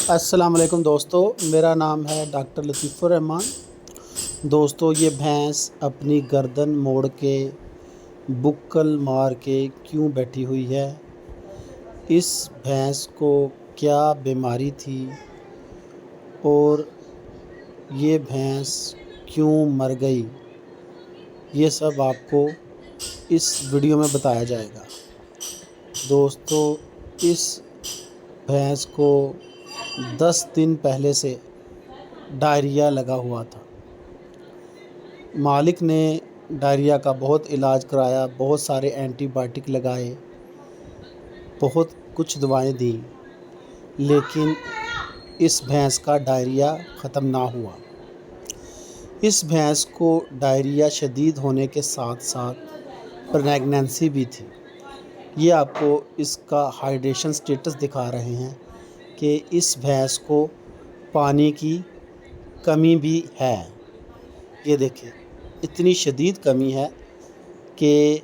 अस्सलाम वालेकुम दोस्तों, मेरा नाम है डॉक्टर लतीफ़ुर रहमान। दोस्तों, ये भैंस अपनी गर्दन मोड़ के बुक्कल मार के क्यों बैठी हुई है? इस भैंस को क्या बीमारी थी और ये भैंस क्यों मर गई? ये सब आपको इस वीडियो में बताया जाएगा। दोस्तों, इस भैंस को 10 दिन पहले से डायरिया लगा हुआ था। मालिक ने डायरिया का बहुत इलाज कराया, बहुत सारे एंटीबायोटिक लगाए, बहुत कुछ दवाएं दी, लेकिन इस भैंस का डायरिया ख़त्म ना हुआ। इस भैंस को डायरिया शदीद होने के साथ साथ प्रेगनेंसी भी थी। ये आपको इसका हाइड्रेशन स्टेटस दिखा रहे हैं कि इस भैंस को पानी की कमी भी है। ये देखिए, इतनी शदीद कमी है कि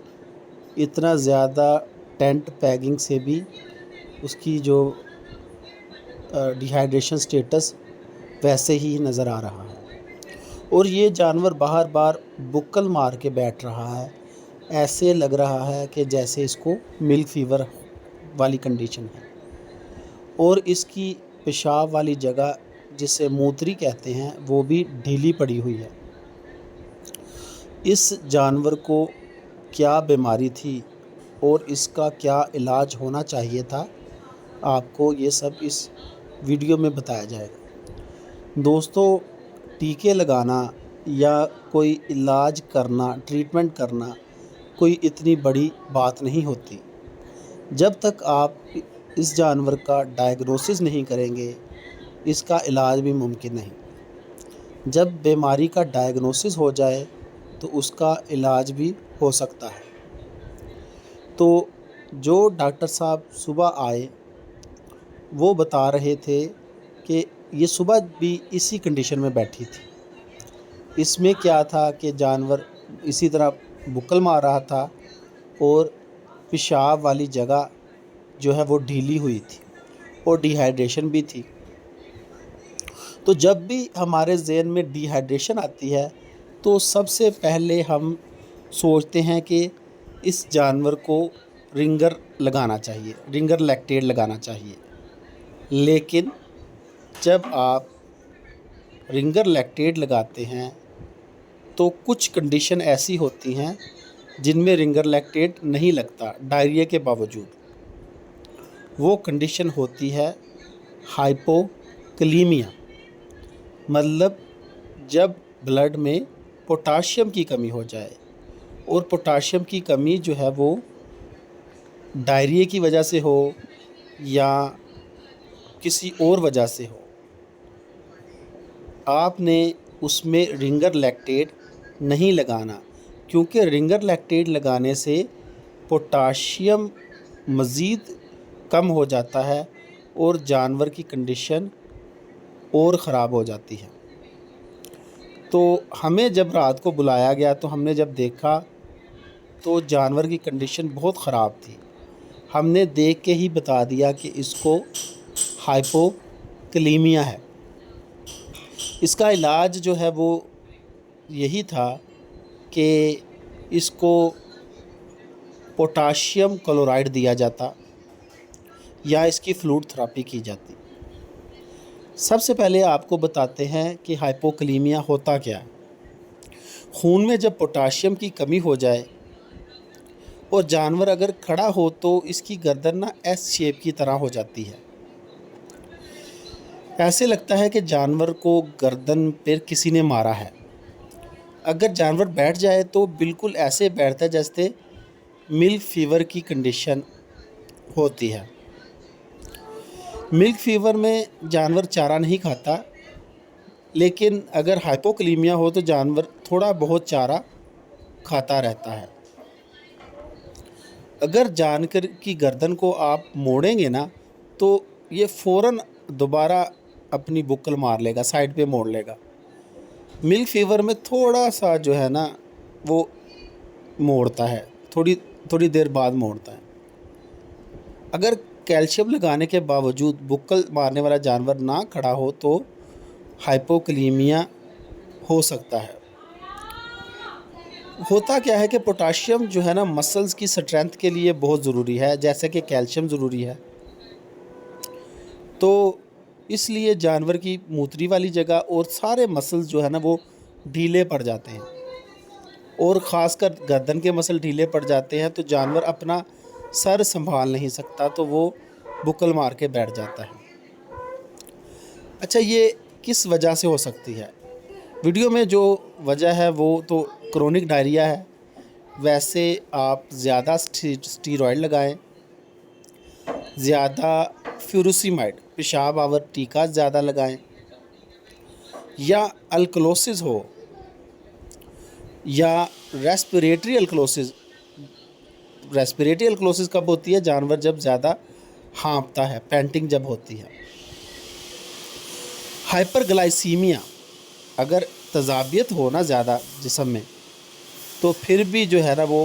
इतना ज़्यादा टेंट पैगिंग से भी उसकी जो डिहाइड्रेशन स्टेटस वैसे ही नज़र आ रहा है। और ये जानवर बार बार बुक्कल मार के बैठ रहा है। ऐसे लग रहा है कि जैसे इसको मिल्क फीवर वाली कंडीशन है। और इसकी पेशाब वाली जगह, जिसे मूत्री कहते हैं, वो भी ढीली पड़ी हुई है। इस जानवर को क्या बीमारी थी और इसका क्या इलाज होना चाहिए था, आपको ये सब इस वीडियो में बताया जाएगा। दोस्तों, टीके लगाना या कोई इलाज करना, ट्रीटमेंट करना कोई इतनी बड़ी बात नहीं होती। जब तक आप इस जानवर का डायग्नोसिस नहीं करेंगे, इसका इलाज भी मुमकिन नहीं। जब बीमारी का डायग्नोसिस हो जाए तो उसका इलाज भी हो सकता है। तो जो डॉक्टर साहब सुबह आए, वो बता रहे थे कि ये सुबह भी इसी कंडीशन में बैठी थी। इसमें क्या था कि जानवर इसी तरह बुक्कल मार रहा था और पेशाब वाली जगह जो है वो ढीली हुई थी और डिहाइड्रेशन भी थी। तो जब भी हमारे ज़हन में डिहाइड्रेशन आती है तो सबसे पहले हम सोचते हैं कि इस जानवर को रिंगर लगाना चाहिए, रिंगर लैक्टेट लगाना चाहिए। लेकिन जब आप रिंगर लैक्टेट लगाते हैं तो कुछ कंडीशन ऐसी होती हैं जिनमें रिंगर लैक्टेट नहीं लगता डायरिया के बावजूद। वो कंडीशन होती है हाइपोकलीमिया, मतलब जब ब्लड में पोटाशियम की कमी हो जाए। और पोटाशियम की कमी जो है वो डायरिया की वजह से हो या किसी और वजह से हो, आपने उसमें रिंगर लैक्टेट नहीं लगाना, क्योंकि रिंगर लैक्टेट लगाने से पोटाशियम मज़ीद कम हो जाता है और जानवर की कंडीशन और ख़राब हो जाती है। तो हमें जब रात को बुलाया गया तो हमने जब देखा तो जानवर की कंडीशन बहुत ख़राब थी। हमने देख के ही बता दिया कि इसको हाइपोकलीमिया है। इसका इलाज जो है वो यही था कि इसको पोटाशियम क्लोराइड दिया जाता या इसकी फ्लूइड थेरेपी की जाती। सबसे पहले आपको बताते हैं कि हाइपोकलीमिया होता क्या है। खून में जब पोटाशियम की कमी हो जाए और जानवर अगर खड़ा हो तो इसकी गर्दन ना एस शेप की तरह हो जाती है। ऐसे लगता है कि जानवर को गर्दन पर किसी ने मारा है। अगर जानवर बैठ जाए तो बिल्कुल ऐसे बैठता है जैसे मिल्क फीवर की कंडीशन होती है। मिल्क फीवर में जानवर चारा नहीं खाता, लेकिन अगर हाइपोकलीमिया हो तो जानवर थोड़ा बहुत चारा खाता रहता है। अगर जानवर की गर्दन को आप मोड़ेंगे ना तो ये फ़ौरन दोबारा अपनी बुक्कल मार लेगा, साइड पे मोड़ लेगा। मिल्क फीवर में थोड़ा सा जो है ना वो मोड़ता है, थोड़ी थोड़ी देर बाद मोड़ता है। अगर कैल्शियम लगाने के बावजूद बुक्कल मारने वाला जानवर ना खड़ा हो तो हाइपोकलीमिया हो सकता है। होता क्या है कि पोटाशियम जो है ना मसल्स की स्ट्रेंथ के लिए बहुत ज़रूरी है, जैसे कि कैल्शियम ज़रूरी है। तो इसलिए जानवर की मूत्री वाली जगह और सारे मसल्स जो है ना वो ढीले पड़ जाते हैं, और ख़ासकर गर्दन के मसल ढीले पड़ जाते हैं तो जानवर अपना सर संभाल नहीं सकता, तो वो बुक्कल मार के बैठ जाता है। अच्छा, ये किस वजह से हो सकती है? वीडियो में जो वजह है वो तो क्रोनिक डायरिया है। वैसे आप ज़्यादा स्टीरॉयड लगाएं, ज़्यादा फ्यूरोसिमाइड पेशाब आवर टीका ज़्यादा लगाएं, या अल्कलोसिस हो, या रेस्पिरेटरी अल्कलोसिस। रेस्पिरेटरी अल्कलोसिस कब होती है? जानवर जब ज़्यादा हाँफता है, पैंटिंग जब होती है। हाइपरग्लाइसीमिया, अगर तजाबियत हो ना ज़्यादा जिस्म में, तो फिर भी जो है ना वो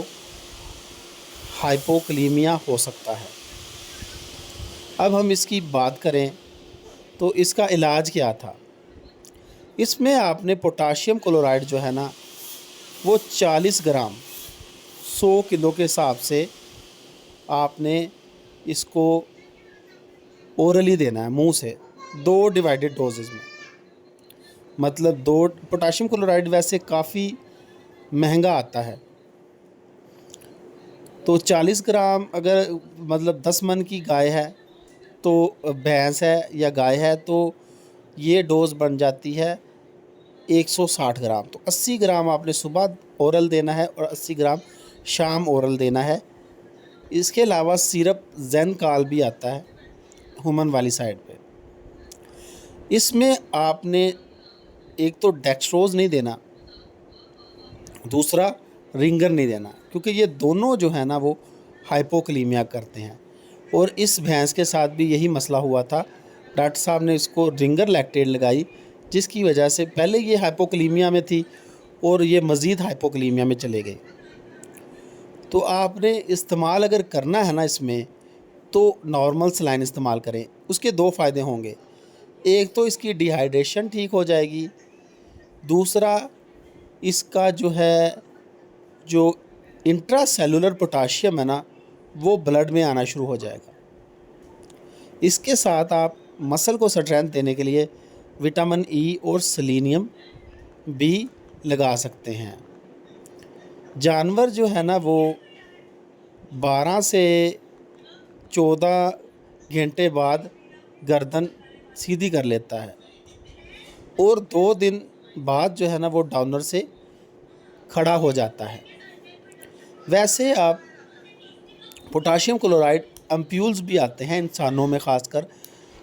हाइपोकलीमिया हो सकता है। अब हम इसकी बात करें तो इसका इलाज क्या था। इसमें आपने पोटाशियम क्लोराइड जो है ना वो 40 ग्राम 100 किलो के हिसाब से आपने इसको ओरली देना है, मुंह से, 2 डिवाइडेड डोजेज़ में। मतलब 2 पोटाशियम क्लोराइड वैसे काफ़ी महंगा आता है, तो 40 ग्राम अगर मतलब 10 मन की गाय है तो भैंस है या गाय है तो ये डोज़ बन जाती है 160 ग्राम। तो 80 ग्राम आपने सुबह ओरल देना है और 80 ग्राम शाम ओरल देना है। इसके अलावा सिरप ज़ेनकाल भी आता है ह्यूमन वाली साइड पे। इसमें आपने एक तो डेक्सट्रोज़ नहीं देना, दूसरा रिंगर नहीं देना, क्योंकि ये दोनों जो है ना वो हाइपोकलीमिया करते हैं। और इस भैंस के साथ भी यही मसला हुआ था। डॉक्टर साहब ने इसको रिंगर लैक्टेट लगाई, जिसकी वजह से पहले ये हाइपोकलीमिया में थी और ये मज़ीद हाइपोकलीमिया में चले गए। तो आपने इस्तेमाल अगर करना है ना इसमें, तो नॉर्मल सलाइन इस्तेमाल करें। उसके 2 फ़ायदे होंगे, एक तो इसकी डिहाइड्रेशन ठीक हो जाएगी, दूसरा इसका जो इंट्रासेलुलर पोटाशियम है ना वो ब्लड में आना शुरू हो जाएगा। इसके साथ आप मसल को स्ट्रेंथ देने के लिए विटामिन ई और सेलेनियम भी लगा सकते हैं। जानवर जो है ना वो 12 से 14 घंटे बाद गर्दन सीधी कर लेता है और 2 दिन बाद जो है ना वो डाउनर से खड़ा हो जाता है। वैसे आप पोटाशियम क्लोराइड एम्प्यूल्स भी आते हैं इंसानों में, ख़ासकर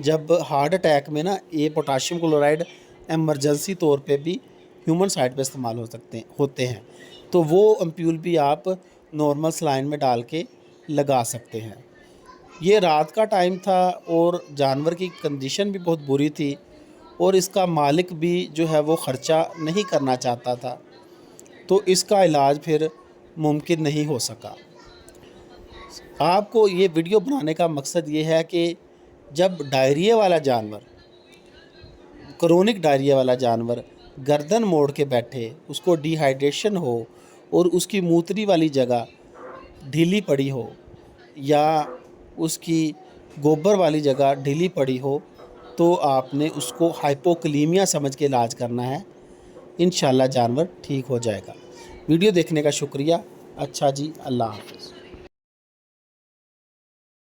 जब हार्ट अटैक में ना ये पोटाशियम क्लोराइड एमरजेंसी तौर पे भी ह्यूमन साइड पे इस्तेमाल होते हैं। तो वो एम्प्यूल भी आप नॉर्मल सलाइन में डाल के लगा सकते हैं। ये रात का टाइम था और जानवर की कंडीशन भी बहुत बुरी थी और इसका मालिक भी जो है वो ख़र्चा नहीं करना चाहता था, तो इसका इलाज फिर मुमकिन नहीं हो सका। आपको ये वीडियो बनाने का मकसद ये है कि जब डायरिया वाला जानवर, क्रोनिक डायरिया वाला जानवर गर्दन मोड़ के बैठे, उसको डिहाइड्रेशन हो और उसकी मूत्री वाली जगह ढीली पड़ी हो या उसकी गोबर वाली जगह ढीली पड़ी हो, तो आपने उसको हाइपोकलीमिया समझ के इलाज करना है। इंशाल्लाह जानवर ठीक हो जाएगा। वीडियो देखने का शुक्रिया। अच्छा जी, अल्लाह हाफ़िज़।